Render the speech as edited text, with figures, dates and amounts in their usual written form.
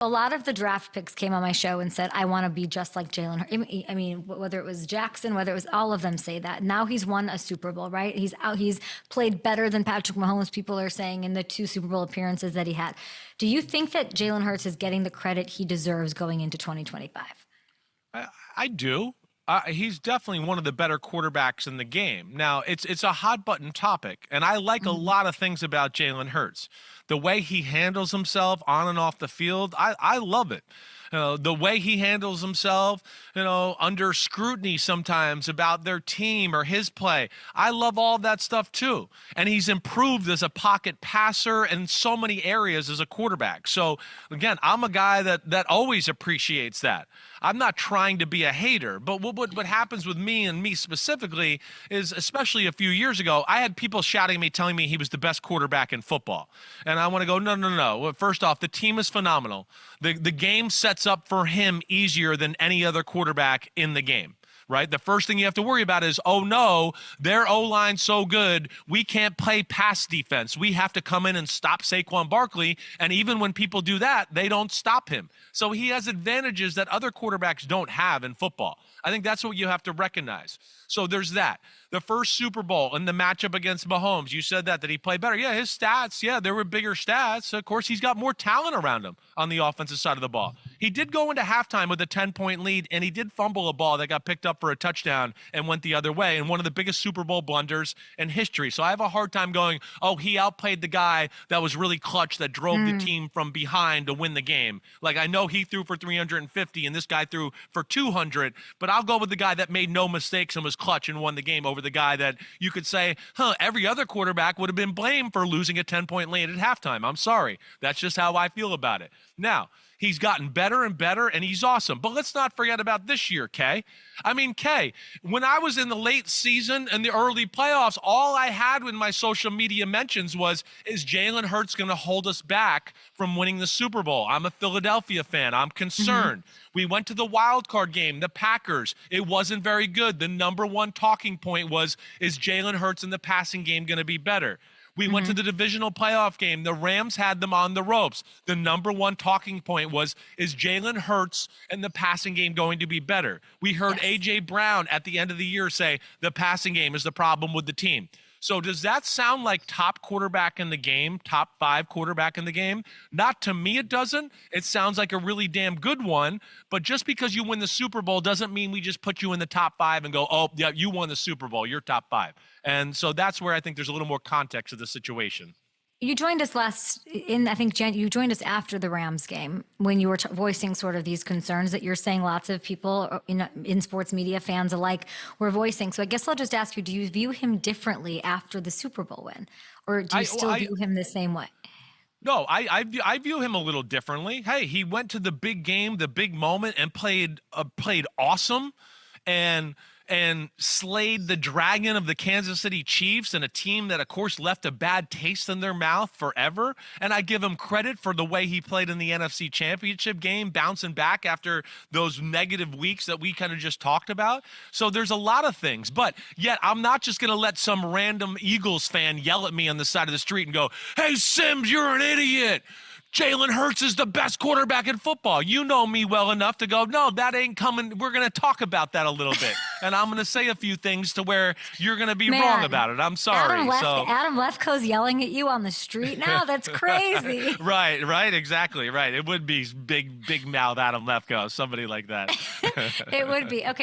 A lot of the draft picks came on my show and said, I want to be just like Jalen Hurts. I mean, whether it was Jackson, whether it was all of them say that. Now he's won a Super Bowl, right? He's out. He's played better than Patrick Mahomes, people are saying, in the 2 Super Bowl appearances that he had. Do you think that Jalen Hurts is getting the credit he deserves going into 2025? I do. He's definitely one of the better quarterbacks in the game. Now, it's a hot button topic, and I like a lot of things about Jalen Hurts. The way he handles himself on and off the field, I love it. The way he handles himself, under scrutiny sometimes about their team or his play. I love all that stuff too. And he's improved as a pocket passer in so many areas as a quarterback. So again, I'm a guy that always appreciates that. I'm not trying to be a hater, but what happens with me and me specifically is, especially a few years ago, I had people shouting at me, telling me he was the best quarterback in football. And I want to go, no. Well, first off, the team is phenomenal. The game sets up for him easier than any other quarterback in the game. Right? The first thing you have to worry about is, oh no, their O-line's so good, we can't play pass defense. We have to come in and stop Saquon Barkley. And even when people do that, they don't stop him. So he has advantages that other quarterbacks don't have in football. I think that's what you have to recognize. So there's that. The first Super Bowl and the matchup against Mahomes, you said that he played better. Yeah, his stats, there were bigger stats. Of course, he's got more talent around him on the offensive side of the ball. He did go into halftime with a 10-point lead, and he did fumble a ball that got picked up for a touchdown and went the other way, and one of the biggest Super Bowl blunders in history. So I have a hard time going, oh, he outplayed the guy that was really clutch, that drove the team from behind to win the game. Like, I know he threw for 350, and this guy threw for 200, but I'll go with the guy that made no mistakes and was clutch and won the game over the guy that you could say, every other quarterback would have been blamed for losing a 10-point lead at halftime. I'm sorry. That's just how I feel about it. Now, he's gotten better and better, and he's awesome. But let's not forget about this year, Kay. I mean, Kay, when I was in the late season and the early playoffs, all I had in my social media mentions was, is Jalen Hurts going to hold us back from winning the Super Bowl? I'm a Philadelphia fan. I'm concerned. We went to the wild card game, the Packers. It wasn't very good. The number one talking point was, is Jalen Hurts in the passing game going to be better? We went to the divisional playoff game. The Rams had them on the ropes. The number one talking point was, is Jalen Hurts and the passing game going to be better? We heard A.J. Brown at the end of the year say the passing game is the problem with the team. So does that sound like top quarterback in the game, top 5 quarterback in the game? Not to me, it doesn't. It sounds like a really damn good one. But just because you win the Super Bowl doesn't mean we just put you in the top 5 and go, oh, yeah, you won the Super Bowl. You're top 5. And so that's where I think there's a little more context to the situation. You joined us you joined us after the Rams game when you were voicing sort of these concerns that you're saying lots of people in sports media, fans alike, were voicing. So I guess I'll just ask you, do you view him differently after the Super Bowl win? Or do you still view him the same way? No, I view him a little differently. Hey, he went to the big game, the big moment, and played awesome and slayed the dragon of the Kansas City Chiefs, and a team that, of course, left a bad taste in their mouth forever. And I give him credit for the way he played in the NFC Championship game, bouncing back after those negative weeks that we kind of just talked about. So there's a lot of things. But yet I'm not just going to let some random Eagles fan yell at me on the side of the street and go, hey, Sims, you're an idiot. Jalen Hurts is the best quarterback in football. You know me well enough to go, no, that ain't coming. We're going to talk about that a little bit. And I'm going to say a few things to where you're going to be wrong about it. I'm sorry. Adam Lefkoe's yelling at you on the street now? That's crazy. Right, exactly, right. It would be big mouth Adam Lefkoe, somebody like that. It would be. Okay.